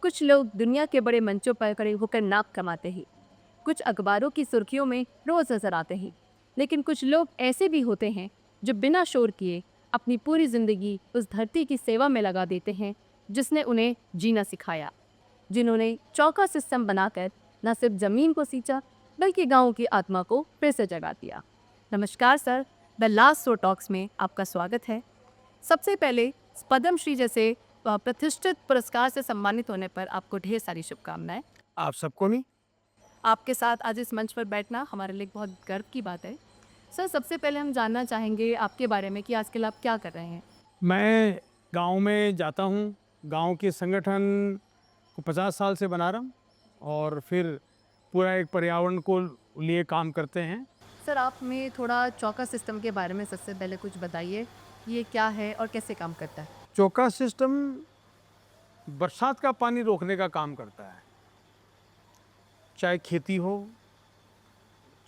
कुछ लोग दुनिया के बड़े मंचों पर खड़े होकर नाक कमाते हैं, कुछ अखबारों की सुर्खियों में रोज नजर आते हैं। लेकिन कुछ लोग ऐसे भी होते हैं जो बिना शोर किए अपनी पूरी जिंदगी उस धरती की सेवा में लगा देते हैं जिसने उन्हें जीना सिखाया, जिन्होंने चौका सिस्टम बनाकर न सिर्फ जमीन को सींचा बल्कि गांवों की आत्मा को फिर से जगा दिया। नमस्कार sir, the last show talks में आपका स्वागत है। सबसे पहले पद्म श्री जैसे प्रतिष्ठित पुरस्कार से सम्मानित होने पर आपको ढेर सारी शुभकामनाएं। आप सबको नहीं। आपके साथ आज इस मंच पर बैठना हमारे लिए बहुत गर्व की बात है। सर, सबसे पहले हम जानना चाहेंगे आपके बारे में कि आजकल आप क्या कर रहे हैं। मैं गांव में जाता हूं, गांव के संगठन को 50 साल से बना रहा हूं और फिर पूरा एक पर्यावरण को लिए काम करते हैं। सर, आप हमें थोड़ा चौका सिस्टम के बारे में सबसे पहले कुछ बताइए, ये क्या है और कैसे काम करता है। चौका सिस्टम बरसात का पानी रोकने का काम करता है, चाहे खेती हो,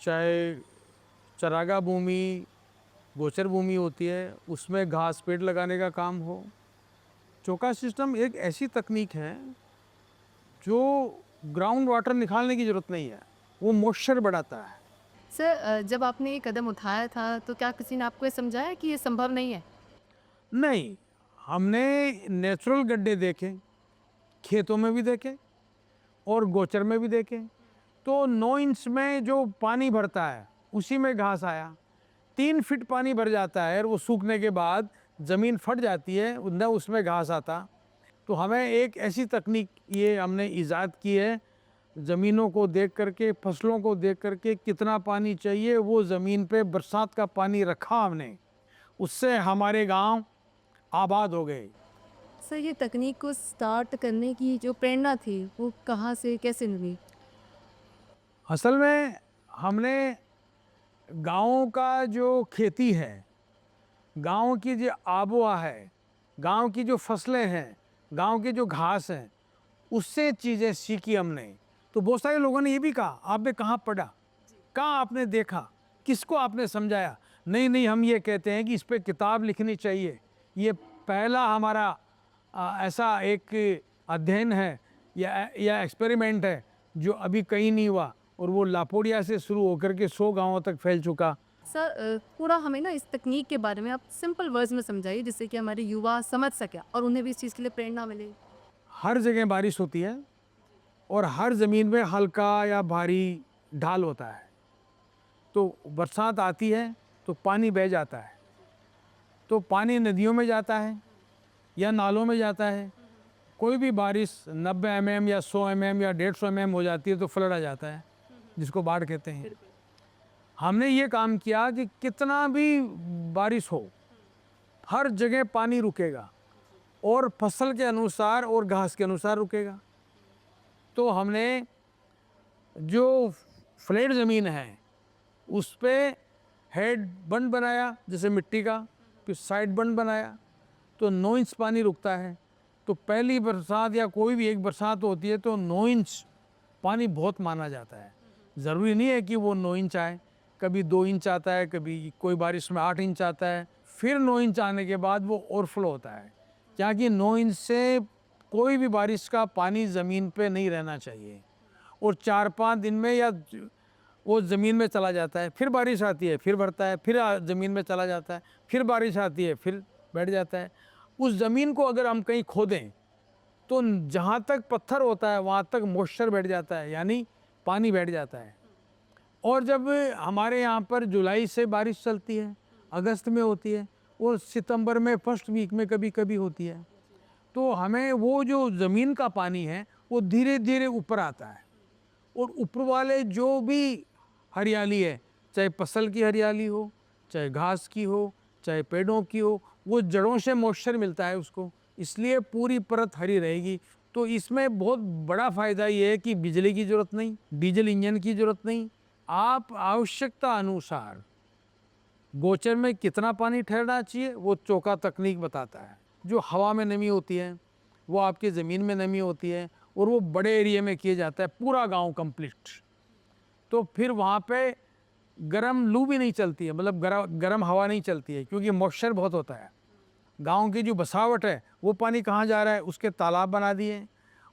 चाहे चरागा भूमि, गोचर भूमि होती है, उसमें घास पेड़ लगाने का काम हो। चौका सिस्टम एक ऐसी तकनीक है जो ग्राउंड वाटर निकालने की ज़रूरत नहीं है, वो मॉइस्चर बढ़ाता है। सर, जब आपने ये कदम उठाया था तो क्या किसी ने आपको ये समझाया कि ये संभव नहीं है। नहीं, हमने नेचुरल गड्ढे देखे, खेतों में भी देखे और गोचर में भी देखे। तो 9 इंच में जो पानी भरता है उसी में घास आया। 3 फीट पानी भर जाता है और वो सूखने के बाद ज़मीन फट जाती है, न उसमें घास आता। तो हमें एक ऐसी तकनीक ये हमने ईजाद की है, ज़मीनों को देख करके, फसलों को देख करके कितना पानी चाहिए वो ज़मीन पे बरसात का पानी रखा हमने, उससे हमारे गांव आबाद हो गए। सर, ये तकनीक को स्टार्ट करने की जो प्रेरणा थी वो कहाँ से कैसे मिली। असल में हमने गाँव का जो खेती है, गाँव की जो आबोहवा है, गाँव की जो फसलें हैं, गाँव की जो घास है, उससे चीज़ें सीखी हमने। तो बहुत सारे लोगों ने ये भी कहा, आपने कहाँ पढ़ा, कहाँ आपने देखा, किसको आपने समझाया। नहीं नहीं, हम ये कहते हैं कि इस पे किताब लिखनी चाहिए। ये पहला हमारा ऐसा एक अध्ययन है या एक्सपेरिमेंट है जो अभी कहीं नहीं हुआ और वो लापोड़िया से शुरू होकर के 100 गांवों तक फैल चुका। सर, पूरा हमें ना इस तकनीक के बारे में आप सिंपल वर्ड्स में समझाइए जिससे कि हमारे युवा समझ सके और उन्हें भी इस चीज़ के लिए प्रेरणा मिले। हर जगह बारिश होती है और हर ज़मीन में हल्का या भारी ढाल होता है। तो बरसात आती है तो पानी बह जाता है, तो पानी नदियों में जाता है या नालों में जाता है। कोई भी बारिश 90 mm या 100 mm या 150 mm हो जाती है तो फ्लड आ जाता है, जिसको बाढ़ कहते हैं। हमने ये काम किया कि कितना भी बारिश हो, हर जगह पानी रुकेगा और फसल के अनुसार और घास के अनुसार रुकेगा। तो हमने जो फ्लैट ज़मीन है उस पे हेड बंड बनाया जैसे मिट्टी का, फिर साइड बंड बनाया तो 9 इंच पानी रुकता है। तो पहली बरसात या कोई भी एक बरसात होती है तो 9 इंच पानी बहुत माना जाता है। ज़रूरी नहीं है कि वो 9 इंच आए, कभी 2 इंच आता है, कभी कोई बारिश में 8 इंच आता है, फिर 9 इंच आने के बाद वो ओवरफ्लो होता है। क्या कि 9 इंच से कोई भी बारिश का पानी ज़मीन पे नहीं रहना चाहिए और 4-5 दिन में या वो ज़मीन में चला जाता है, फिर बारिश आती है, फिर भरता है, फिर ज़मीन में चला जाता है, फिर बारिश आती है, फिर बैठ जाता है। उस ज़मीन को अगर हम कहीं खोदें तो जहाँ तक पत्थर होता है वहाँ तक मॉइस्चर बैठ जाता है, यानी पानी बैठ जाता है। और जब हमारे यहाँ पर जुलाई से बारिश चलती है, अगस्त में होती है और सितंबर में फर्स्ट वीक में कभी कभी होती है, तो हमें वो जो ज़मीन का पानी है वो धीरे धीरे ऊपर आता है और ऊपर वाले जो भी हरियाली है, चाहे फसल की हरियाली हो, चाहे घास की हो, चाहे पेड़ों की हो, वो जड़ों से मॉइस्चर मिलता है उसको, इसलिए पूरी परत हरी रहेगी। तो इसमें बहुत बड़ा फ़ायदा ये है कि बिजली की ज़रूरत नहीं, डीजल इंजन की ज़रूरत नहीं। आप आवश्यकता अनुसार गोचर में कितना पानी ठहरना चाहिए वो चौका तकनीक बताता है। जो हवा में नमी होती है, वो आपकी ज़मीन में नमी होती है और वो बड़े एरिया में किया जाता है, पूरा गांव कंप्लीट। तो फिर वहाँ पे गर्म लू भी नहीं चलती है, मतलब गर्म हवा नहीं चलती है, क्योंकि मॉइस्चर बहुत होता है। गांव की जो बसावट है वो पानी कहाँ जा रहा है, उसके तालाब बना दिए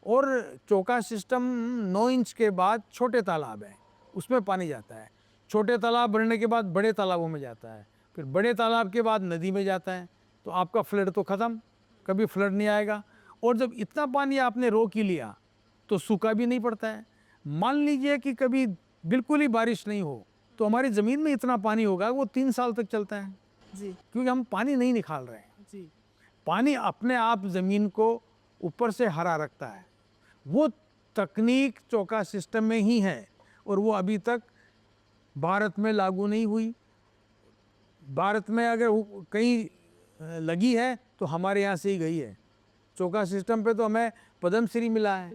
और चौका सिस्टम 9 इंच के बाद छोटे तालाब है, उसमें पानी जाता है। छोटे तालाब भरने के बाद बड़े तालाबों में जाता है, फिर बड़े तालाब के बाद नदी में जाता है। तो आपका फ्लड तो ख़त्म, कभी फ्लड नहीं आएगा। और जब इतना पानी आपने रोक ही लिया तो सूखा भी नहीं पड़ता है। मान लीजिए कि कभी बिल्कुल ही बारिश नहीं हो तो हमारी ज़मीन में इतना पानी होगा वो 3 साल तक चलता है, जी क्योंकि हम पानी नहीं निकाल रहे हैं। जी। पानी अपने आप ज़मीन को ऊपर से हरा रखता है। वो तकनीक चौका सिस्टम में ही है और वो अभी तक भारत में लागू नहीं हुई। भारत में अगर कहीं लगी है तो हमारे यहाँ से ही गई है। चौका सिस्टम पे तो हमें पद्म श्री मिला है,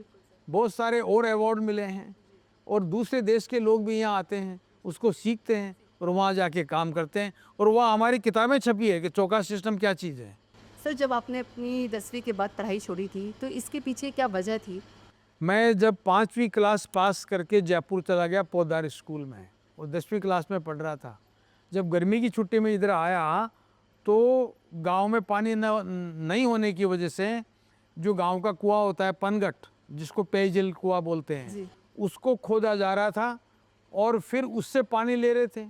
बहुत सारे और अवार्ड मिले हैं, और दूसरे देश के लोग भी यहाँ आते हैं, उसको सीखते हैं और वहाँ जाके काम करते हैं, और वहाँ हमारी किताबें छपी है कि चौका सिस्टम क्या चीज़ है। सर, जब आपने अपनी 10वीं के बाद पढ़ाई छोड़ी थी तो इसके पीछे क्या वजह थी? मैं जब 5वीं क्लास पास करके जयपुर चला गया पौधार स्कूल में, और 10वीं क्लास में पढ़ रहा था। जब गर्मी की छुट्टी में इधर आया तो गांव में पानी नहीं होने की वजह से जो गांव का कुआं होता है पनगट, जिसको पेयजल कुआं बोलते हैं, जी। उसको खोदा जा रहा था और फिर उससे पानी ले रहे थे।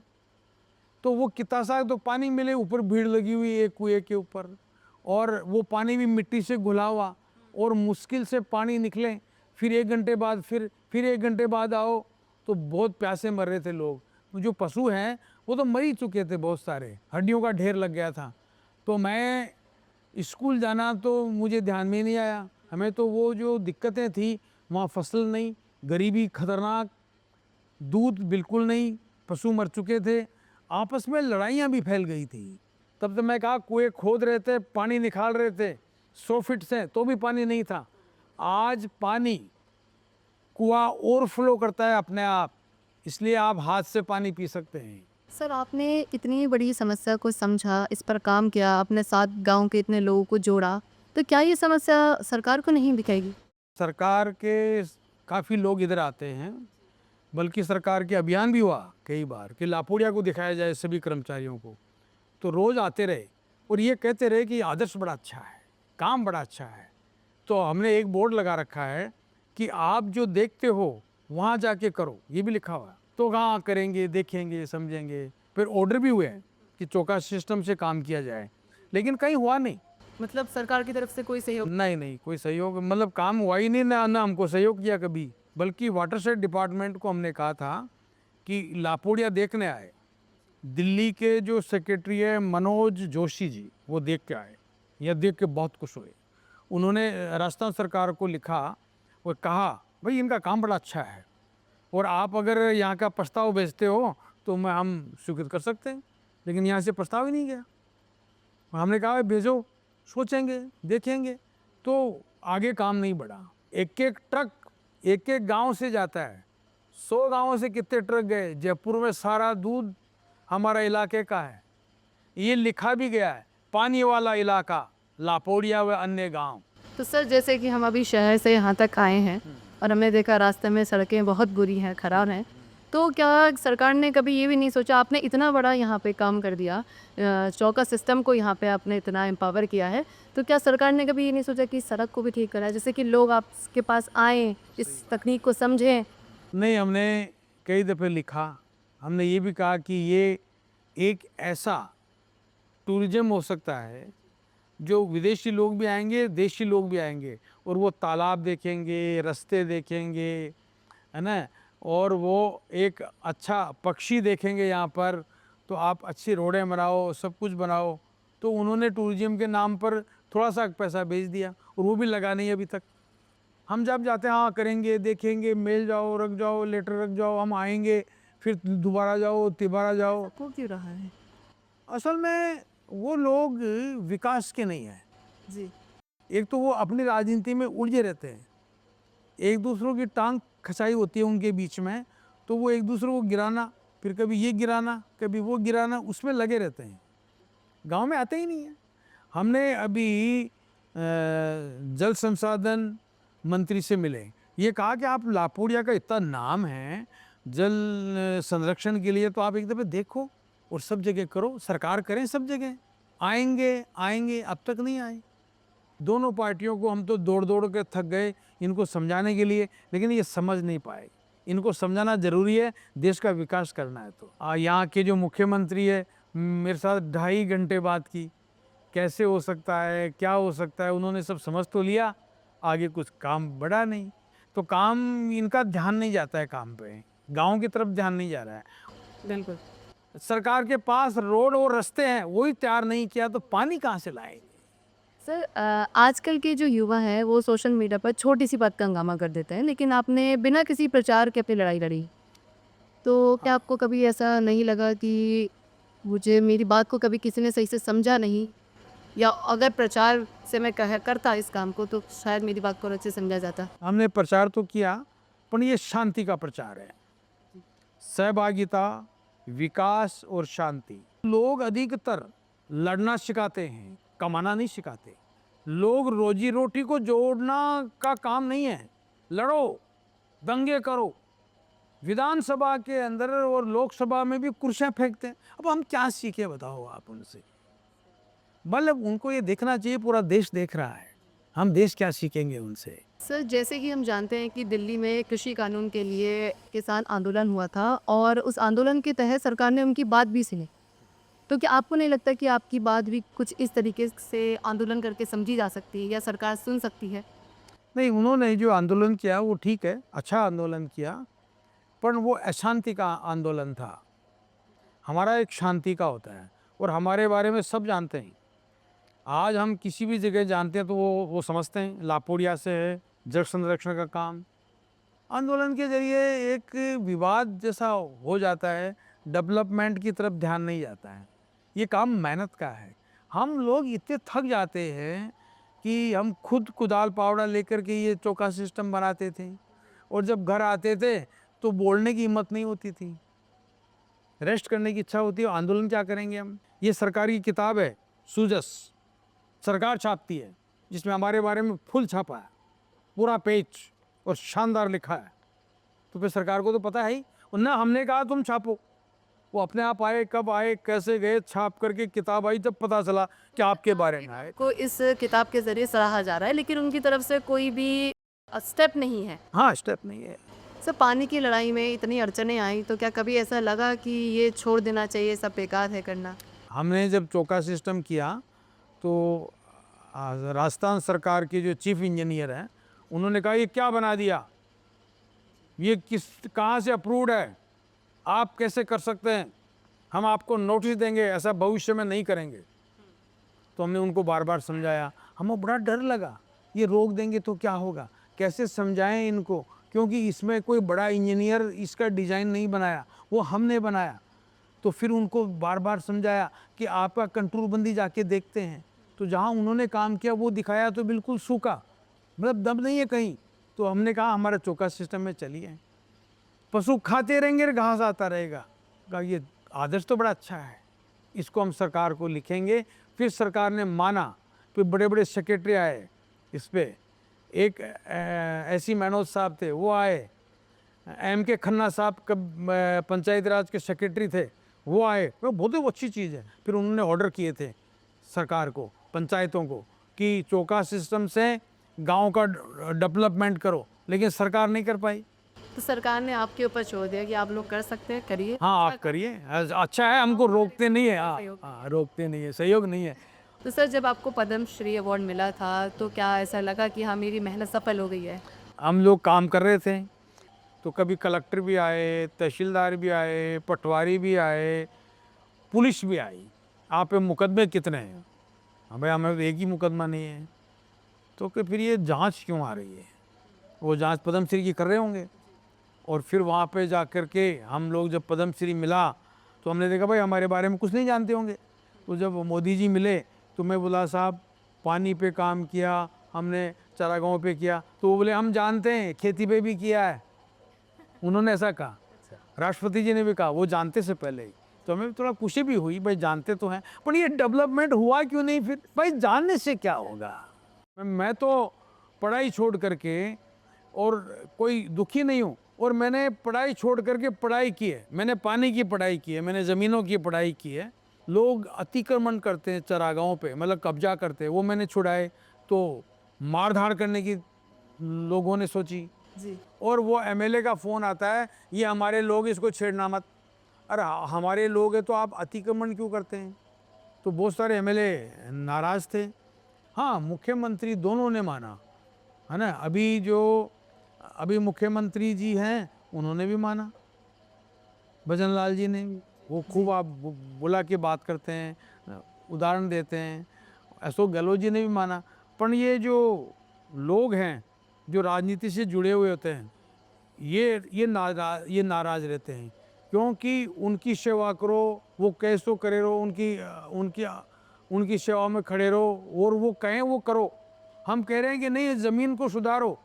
तो वो कितना सा तो पानी मिले, ऊपर भीड़ लगी हुई है कुएं के ऊपर, और वो पानी भी मिट्टी से घुला हुआ, और मुश्किल से पानी निकले। फिर 1 घंटे बाद फिर 1 घंटे बाद आओ तो बहुत प्यासे मर रहे थे लोग। जो पशु हैं वो तो मर ही चुके थे, बहुत सारे हड्डियों का ढेर लग गया था। तो मैं स्कूल जाना तो मुझे ध्यान में नहीं आया। हमें तो वो जो दिक्कतें थी, वहाँ फसल नहीं, गरीबी खतरनाक, दूध बिल्कुल नहीं, पशु मर चुके थे, आपस में लड़ाइयाँ भी फैल गई थी। तब तो मैं कहा कुएं खोद रहे थे, पानी निकाल रहे थे 100 फीट से, तो भी पानी नहीं था। आज पानी कुआं ओवरफ्लो करता है अपने आप, इसलिए आप हाथ से पानी पी सकते हैं। सर, आपने इतनी बड़ी समस्या को समझा, इस पर काम किया, अपने साथ गांव के इतने लोगों को जोड़ा, तो क्या ये समस्या सरकार को नहीं दिखेगी? सरकार के काफ़ी लोग इधर आते हैं, बल्कि सरकार के अभियान भी हुआ कई बार कि लापोड़िया को दिखाया जाए सभी कर्मचारियों को। तो रोज़ आते रहे और ये कहते रहे कि आदर्श बड़ा अच्छा है, काम बड़ा अच्छा है। तो हमने एक बोर्ड लगा रखा है कि आप जो देखते हो वहाँ जाके करो, ये भी लिखा हुआ है। तो हाँ, करेंगे, देखेंगे, समझेंगे। फिर ऑर्डर भी हुए हैं कि चौका सिस्टम से काम किया जाए, लेकिन कहीं हुआ नहीं। मतलब सरकार की तरफ से कोई सहयोग? नहीं, कोई सहयोग, मतलब काम हुआ ही नहीं, ना हमको सहयोग किया कभी। बल्कि वाटरशेड डिपार्टमेंट को हमने कहा था कि लापोड़िया देखने आए। दिल्ली के जो सेक्रेटरी है मनोज जोशी जी, वो देख के आए, यह देख के बहुत खुश हुए। उन्होंने राजस्थान सरकार को लिखा और कहा भाई इनका काम बड़ा अच्छा है, और आप अगर यहाँ का प्रस्ताव भेजते हो तो हम स्वीकृत कर सकते हैं। लेकिन यहाँ से प्रस्ताव ही नहीं गया। हमने कहा भेजो, सोचेंगे, देखेंगे। तो आगे काम नहीं बढ़ा। एक एक ट्रक एक एक गांव से जाता है, 100 गांवों से कितने ट्रक गए। जयपुर में सारा दूध हमारा इलाके का है, ये लिखा भी गया है, पानी वाला इलाका लापोड़िया व अन्य गांव। तो सर, जैसे कि हम अभी शहर से यहाँ तक आए हैं और हमने देखा रास्ते में सड़कें बहुत बुरी हैं, खराब हैं, तो क्या सरकार ने कभी ये भी नहीं सोचा, आपने इतना बड़ा यहाँ पे काम कर दिया, चौका सिस्टम को यहाँ पे आपने इतना एम्पावर किया है, तो क्या सरकार ने कभी ये नहीं सोचा कि सड़क को भी ठीक करा, जैसे कि लोग आपके पास आएँ, इस तकनीक को समझें? नहीं, हमने कई दफ़े लिखा। हमने ये भी कहा कि ये एक ऐसा टूरिज्म हो सकता है जो विदेशी लोग भी आएंगे, देशी लोग भी आएंगे, और वो तालाब देखेंगे, रास्ते देखेंगे, है ना, और वो एक अच्छा पक्षी देखेंगे यहाँ पर। तो आप अच्छी रोडें बनाओ, सब कुछ बनाओ। तो उन्होंने टूरिज्म के नाम पर थोड़ा सा पैसा भेज दिया, और वो भी लगा नहीं अभी तक। हम जब जाते हैं हाँ करेंगे, देखेंगे, मेल जाओ, रख जाओ, लेटर रख जाओ, हम आएंगे, फिर दोबारा जाओ, तिबारा जाओ। हो क्यों रहा है? असल में वो लोग विकास के नहीं हैं। जी। एक तो वो अपनी राजनीति में उलझे रहते हैं, एक दूसरों की टांग खिंचाई होती है उनके बीच में, तो वो एक दूसरे को गिराना, फिर कभी ये गिराना, कभी वो गिराना, उसमें लगे रहते हैं। गांव में आते ही नहीं है। हमने अभी जल संसाधन मंत्री से मिले, ये कहा कि आप लापोड़िया का इतना नाम है जल संरक्षण के लिए, तो आप एक दफ़े देखो और सब जगह करो, सरकार करें सब जगह। आएंगे, अब तक नहीं आए। दोनों पार्टियों को हम तो दौड़ दौड़ के थक गए इनको समझाने के लिए, लेकिन ये समझ नहीं पाए। इनको समझाना जरूरी है, देश का विकास करना है। तो यहाँ के जो मुख्यमंत्री है, मेरे साथ 2.5 घंटे बात की, कैसे हो सकता है, क्या हो सकता है, उन्होंने सब समझ तो लिया, आगे कुछ काम बढ़ा नहीं। तो काम इनका ध्यान नहीं जाता है काम पे, गाँव की तरफ ध्यान नहीं जा रहा है। बिल्कुल। सरकार के पास रोड और रास्ते हैं, वही तैयार नहीं किया, तो पानी कहाँ से लाएंगे? सर आजकल के जो युवा हैं वो सोशल मीडिया पर छोटी सी बात का हंगामा कर देते हैं, लेकिन आपने बिना किसी प्रचार के अपनी लड़ाई लड़ी। तो क्या आपको कभी ऐसा नहीं लगा कि मुझे मेरी बात को कभी किसी ने सही से समझा नहीं, या अगर प्रचार से मैं कह करता इस काम को तो शायद मेरी बात को अच्छे से समझा जाता? हमने प्रचार तो किया, पर ये शांति का प्रचार है। सहभागिता, विकास और शांति। लोग अधिकतर लड़ना सिखाते हैं, कमाना नहीं सिखाते। लोग रोजी रोटी को जोड़ना का काम नहीं है। लड़ो, दंगे करो, विधानसभा के अंदर और लोकसभा में भी कुर्सियां फेंकते हैं। अब हम क्या सीखे बताओ आप उनसे? मतलब उनको ये देखना चाहिए, पूरा देश देख रहा है, हम देश क्या सीखेंगे उनसे? सर जैसे कि हम जानते हैं कि दिल्ली में कृषि कानून के लिए किसान आंदोलन हुआ था और उस आंदोलन के तहत सरकार ने उनकी बात भी सुनी। तो क्या आपको नहीं लगता कि आपकी बात भी कुछ इस तरीके से आंदोलन करके समझी जा सकती है या सरकार सुन सकती है? नहीं, उन्होंने जो आंदोलन किया वो ठीक है, अच्छा आंदोलन किया, पर वो अशांति का आंदोलन था। हमारा एक शांति का होता है, और हमारे बारे में सब जानते हैं। आज हम किसी भी जगह जानते हैं तो वो समझते हैं लापोड़िया से है, जल संरक्षण का काम। आंदोलन के जरिए एक विवाद जैसा हो जाता है, डेवलपमेंट की तरफ ध्यान नहीं जाता है। ये काम मेहनत का है। हम लोग इतने थक जाते हैं कि हम खुद कुदाल पावड़ा लेकर के ये चौका सिस्टम बनाते थे, और जब घर आते थे तो बोलने की हिम्मत नहीं होती थी, रेस्ट करने की इच्छा होती है। आंदोलन क्या करेंगे हम? ये सरकारी किताब है सूजस, सरकार छापती है, जिसमें हमारे बारे में फुल छापा है, पूरा पेज और शानदार लिखा है। तो फिर सरकार को तो पता है ही, और ना हमने कहा तुम छापो, वो अपने आप आए, कब आए, कैसे गए, छाप करके किताब आई, जब पता चला कि आपके बारे में आए। को इस किताब के जरिए सराहा जा रहा है, लेकिन उनकी तरफ से कोई भी स्टेप नहीं है। हाँ, स्टेप नहीं है। सर पानी की लड़ाई में इतनी अड़चनें आई तो क्या कभी ऐसा लगा कि ये छोड़ देना चाहिए, सब बेकार है करना? हमने जब चौका सिस्टम किया तो राजस्थान सरकार के जो चीफ इंजीनियर हैं, उन्होंने कहा ये क्या बना दिया, ये कहाँ से अप्रूव्ड है, आप कैसे कर सकते हैं, हम आपको नोटिस देंगे, ऐसा भविष्य में नहीं करेंगे। तो हमने उनको बार बार समझाया, हमें बड़ा डर लगा, ये रोक देंगे तो क्या होगा, कैसे समझाएं इनको, क्योंकि इसमें कोई बड़ा इंजीनियर इसका डिज़ाइन नहीं बनाया, वो हमने बनाया। तो फिर उनको बार बार समझाया कि आपका कंट्रोल बंदी जाके देखते हैं, तो जहाँ उन्होंने काम किया वो दिखाया तो बिल्कुल सूखा, मतलब दम नहीं है कहीं। तो हमने कहा हमारा चौका सिस्टम में चलिए, पशु खाते रहेंगे, घास आता रहेगा। कहा ये आदर्श तो बड़ा अच्छा है, इसको हम सरकार को लिखेंगे। फिर सरकार ने माना, फिर बड़े बड़े सेक्रेटरी आए इस पर, एक ऐसी मनोज साहब थे वो आए, M.K. खन्ना साहब कब पंचायती राज के सेक्रेटरी थे वो आए, वो बहुत ही अच्छी चीज़ है। फिर उन्होंने ऑर्डर किए थे सरकार को, पंचायतों को, कि चौका सिस्टम से गांव का डेवलपमेंट करो, लेकिन सरकार नहीं कर पाई। तो सरकार ने आपके ऊपर छोड़ दिया कि आप लोग कर सकते हैं, करिए। हाँ, आप करिए, अच्छा है, हमको रोकते नहीं है। हाँ, रोकते नहीं है, सहयोग नहीं है। तो सर जब आपको पद्म श्री अवार्ड मिला था तो क्या ऐसा लगा कि हाँ मेरी मेहनत सफल हो गई है? हम लोग काम कर रहे थे तो कभी कलेक्टर भी आए, तहसीलदार भी आए, पटवारी भी आए, पुलिस भी आई, आप पे मुकदमे कितने हैं? हमें हमें एक ही मुकदमा नहीं है। तो कि फिर ये जांच क्यों आ रही है? वो जांच पद्म श्री की कर रहे होंगे। और फिर वहाँ पे जा कर के हम लोग जब पद्म श्री मिला तो हमने देखा भाई हमारे बारे में कुछ नहीं जानते होंगे। तो जब मोदी जी मिले तो मैं बोला साहब पानी पे काम किया हमने, चारागाहों पे किया, तो वो बोले हम जानते हैं, खेती पे भी किया है। उन्होंने ऐसा कहा। राष्ट्रपति जी ने भी कहा, वो जानते से पहले ही। तो हमें थोड़ा खुशी भी हुई, भाई जानते तो हैं, पर ये डेवलपमेंट हुआ क्यों नहीं? फिर भाई जानने से क्या होगा? मैं तो पढ़ाई छोड़ करके, और कोई दुखी नहीं हूँ, और मैंने पढ़ाई छोड़ करके पढ़ाई की है, मैंने पानी की पढ़ाई की है, मैंने ज़मीनों की पढ़ाई की है। लोग अतिक्रमण करते हैं चरागाहों पे, मतलब कब्जा करते हैं, वो मैंने छुड़ाए। तो मार धाड़ करने की लोगों ने सोची, जी और वो एमएलए का फ़ोन आता है, ये हमारे लोग, इसको छेड़ना मत। अरे हमारे लोग हैं तो आप अतिक्रमण क्यों करते हैं? तो बहुत सारे एमएलए नाराज़ थे। हाँ, मुख्यमंत्री दोनों ने माना, है ना? अभी मुख्यमंत्री जी हैं, उन्होंने भी माना, भजन लाल जी ने भी। वो खूब आप बुला के बात करते हैं, उदाहरण देते हैं। अशोक गहलोत जी ने भी माना। पर ये जो लोग हैं, जो राजनीति से जुड़े हुए होते हैं, ये नाराज़ रहते हैं, क्योंकि उनकी सेवा करो, वो कैसो करे रहो, उनकी सेवा में खड़े रहो और वो कहें वो करो। हम कह रहे हैं कि नहीं, ज़मीन को सुधारो,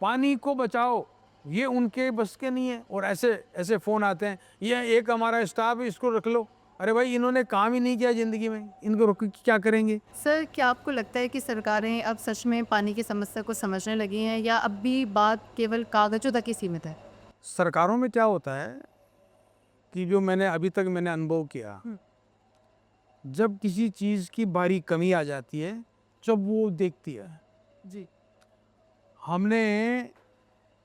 पानी को बचाओ, ये उनके बस के नहीं है। और ऐसे ऐसे फ़ोन आते हैं, ये एक हमारा स्टाफ है, इसको रख लो। अरे भाई, इन्होंने काम ही नहीं किया ज़िंदगी में, इनको रख के क्या करेंगे? सर, क्या आपको लगता है कि सरकारें अब सच में पानी की समस्या को समझने लगी हैं या अब भी बात केवल कागज़ों तक ही सीमित है? सरकारों में क्या होता है कि जो अभी तक मैंने अनुभव किया, जब किसी चीज़ की भारी कमी आ जाती है, जब वो देखती है। जी हमने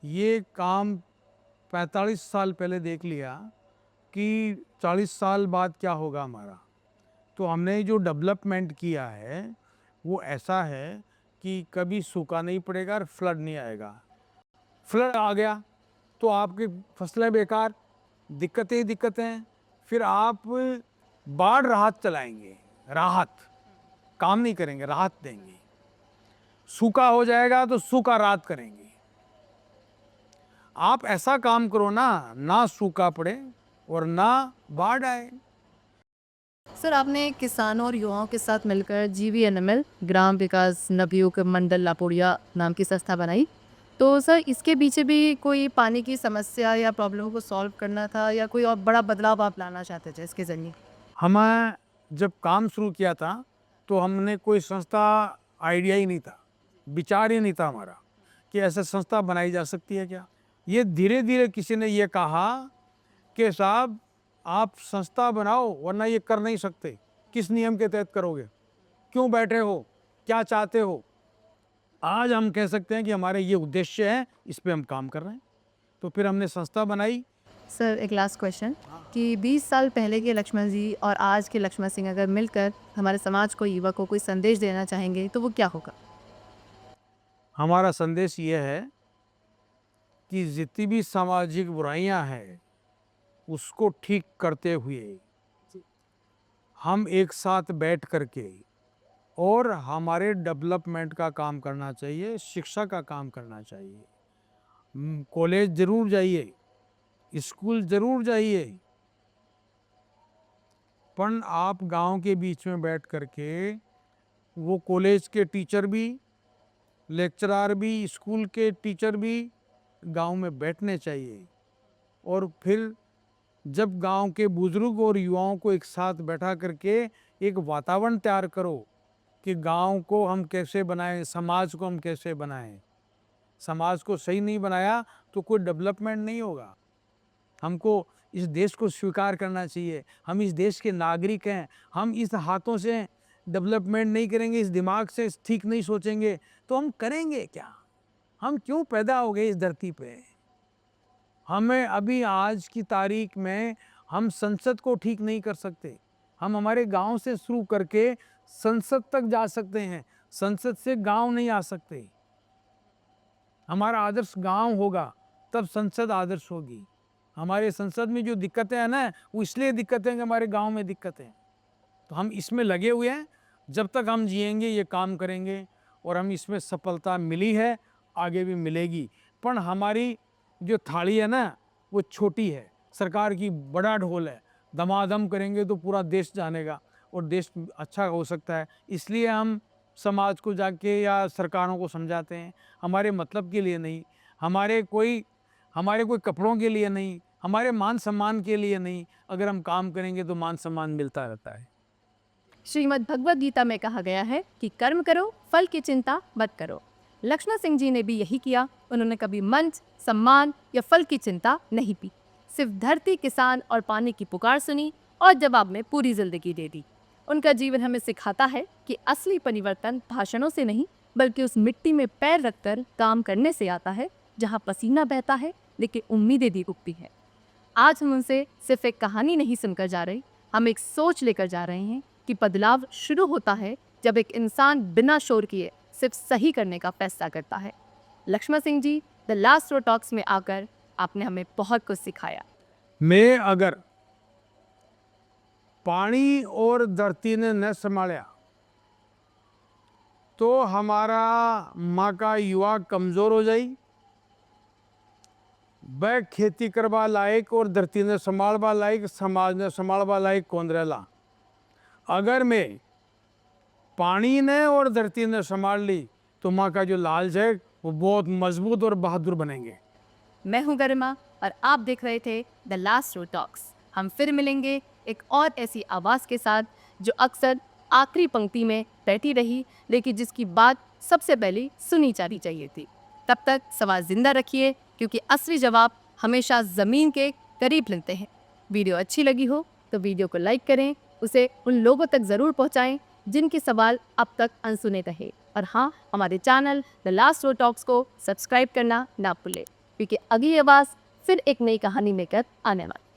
ये काम 45 साल पहले देख लिया कि 40 साल बाद क्या होगा हमारा। तो हमने जो डेवलपमेंट किया है, वो ऐसा है कि कभी सूखा नहीं पड़ेगा और फ्लड नहीं आएगा। फ्लड आ गया तो आपकी फसलें बेकार, दिक्कतें ही दिक्कतें हैं। फिर आप बाढ़ राहत चलाएंगे, राहत काम नहीं करेंगे, राहत देंगे। सूखा हो जाएगा तो सूखा राहत करेंगे। आप ऐसा काम करो ना सूखा पड़े और ना बाढ़ आए। सर, आपने किसानों और युवाओं के साथ मिलकर GVNML ग्राम विकास नवयुग मंडल लापुड़िया नाम की संस्था बनाई। तो सर, इसके पीछे भी कोई पानी की समस्या या प्रॉब्लम को सॉल्व करना था या कोई और बड़ा बदलाव आप लाना चाहते थे इसके ज़रिए? हमें जब काम शुरू किया था तो हमने कोई संस्था, आइडिया ही नहीं था, विचार ही नहीं था हमारा कि ऐसे संस्था बनाई जा सकती है क्या। ये धीरे धीरे किसी ने ये कहा कि साहब, आप संस्था बनाओ, वरना ये कर नहीं सकते। किस नियम के तहत करोगे, क्यों बैठे हो, क्या चाहते हो। आज हम कह सकते हैं कि हमारे ये उद्देश्य है, इस पे हम काम कर रहे हैं। तो फिर हमने संस्था बनाई। सर, एक लास्ट क्वेश्चन कि 20 साल पहले के लक्ष्मण जी और आज के लक्ष्मण सिंह अगर मिलकर हमारे समाज को, युवा को कोई संदेश देना चाहेंगे तो वो क्या होगा? हमारा संदेश ये है कि जितनी भी सामाजिक बुराइयां हैं, उसको ठीक करते हुए हम एक साथ बैठ करके और हमारे डेवलपमेंट का काम करना चाहिए, शिक्षा का काम करना चाहिए। कॉलेज ज़रूर जाइए, स्कूल ज़रूर जाइए, पर आप गांव के बीच में बैठ करके वो कॉलेज के टीचर भी, लेक्चरर भी, स्कूल के टीचर भी गांव में बैठने चाहिए। और फिर जब गांव के बुजुर्ग और युवाओं को एक साथ बैठा करके एक वातावरण तैयार करो कि गांव को हम कैसे बनाएं, समाज को हम कैसे बनाएं। समाज को सही नहीं बनाया तो कोई डेवलपमेंट नहीं होगा। हमको इस देश को स्वीकार करना चाहिए, हम इस देश के नागरिक हैं। हम इस हाथों से डेवलपमेंट नहीं करेंगे, इस दिमाग से ठीक नहीं सोचेंगे तो हम करेंगे क्या? हम क्यों पैदा हो गए इस धरती पे? हमें अभी आज की तारीख में हम संसद को ठीक नहीं कर सकते। हम हमारे गांव से शुरू करके संसद तक जा सकते हैं, संसद से गांव नहीं आ सकते। हमारा आदर्श गांव होगा तब संसद आदर्श होगी। हमारे संसद में जो दिक्कतें हैं ना, वो इसलिए दिक्कतें हैं कि हमारे गांव में दिक्कतें हैं। तो हम इसमें लगे हुए हैं, जब तक हम जिएंगे ये काम करेंगे और हम इसमें सफलता मिली है, आगे भी मिलेगी। पर हमारी जो थाली है ना, वो छोटी है, सरकार की बड़ा ढोल है। दमादम करेंगे तो पूरा देश जानेगा और देश अच्छा हो सकता है। इसलिए हम समाज को जाके या सरकारों को समझाते हैं, हमारे मतलब के लिए नहीं, हमारे कोई कपड़ों के लिए नहीं, हमारे मान सम्मान के लिए नहीं। अगर हम काम करेंगे तो मान सम्मान मिलता रहता है। श्रीमद् भगवद गीता में कहा गया है कि कर्म करो, फल की चिंता मत करो। लक्ष्मण सिंह जी ने भी यही किया। उन्होंने कभी मंच, सम्मान या फल की चिंता नहीं की, सिर्फ धरती, किसान और पानी की पुकार सुनी और जवाब में पूरी जिंदगी दे दी। उनका जीवन हमें सिखाता है कि असली परिवर्तन भाषणों से नहीं बल्कि उस मिट्टी में पैर रखकर काम करने से आता है जहाँ पसीना बहता है लेकिन उम्मीदें भी उगती हैं। आज हम उनसे सिर्फ एक कहानी नहीं सुनकर जा रहे, हम एक सोच लेकर जा रहे हैं कि बदलाव शुरू होता है जब एक इंसान बिना शोर किए सिर्फ सही करने का फैसला करता है। Lakshman Singh ji, the last row talks में आकर आपने हमें बहुत कुछ सिखाया। मैं अगर पानी और धरती ने न संभाला तो हमारा माँ का युवा कमजोर हो जाई, वह खेती करवा लायक और धरती ने संभालवा लायक, समाज ने संभालवा लायक कौन रहला। अगर मैं पानी ने और धरती ने संभाल ली तो माँ का जो लालच है वो बहुत मजबूत और बहादुर बनेंगे। मैं हूं गरिमा और आप देख रहे थे द लास्ट रो टॉक्स। हम फिर मिलेंगे एक और ऐसी आवाज़ के साथ जो अक्सर आखिरी पंक्ति में बैठी रही लेकिन जिसकी बात सबसे पहले सुनी जानी चाहिए थी। तब तक सवाल जिंदा रखिए क्योंकि असली जवाब हमेशा ज़मीन के करीब मिलते हैं। वीडियो अच्छी लगी हो तो वीडियो को लाइक करें, उसे उन लोगों तक ज़रूर पहुंचाएं जिनके सवाल अब तक अनसुने रहे। और हाँ, हमारे channel the last row talks को सब्सक्राइब करना ना भूलें क्योंकि अगली आवाज़ फिर एक नई कहानी लेकर आने वाली।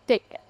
Take care.